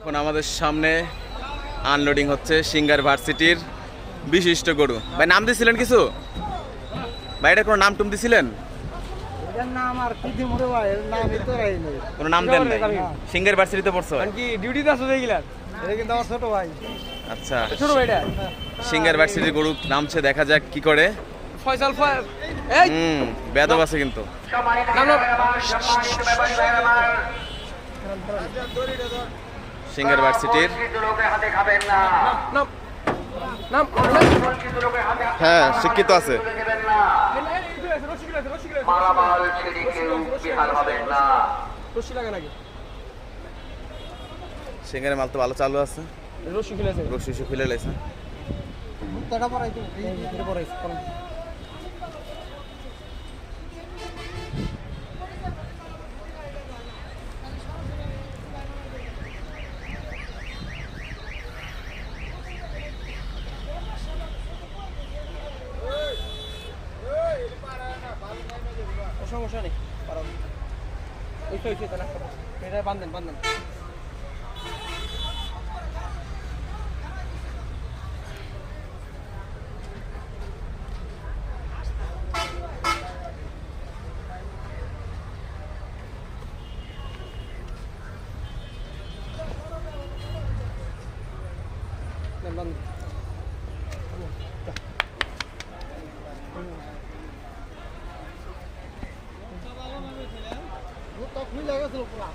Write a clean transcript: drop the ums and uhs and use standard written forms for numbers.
এখন আমাদের সামনে আনলোডিং হচ্ছে সিঙ্গার ভার্সিটির বিশিষ্ট গরু। ভাই নাম দিয়েছিলেন কিছু? ভাই এটা কোনো নাম টুম দিছিলেন? কোনো নাম দেন নাই? সিঙ্গার ভার্সিটিতে পড়ছো? আচ্ছা, সিঙ্গার ভার্সিটির গরু নামছে, দেখা যাক কি করে। বেদব আছে কিন্তু। সিঙ্গার ভার্সিটির হ্যাঁ শিক্ষিত আছে। সিঙ্গারের মাল তো ভালো চালু আছে। রশি খুলে লাইছে। সমস্যা নেই, বান্ধেন বান্ধেন। খুলে গেছিল পুরা।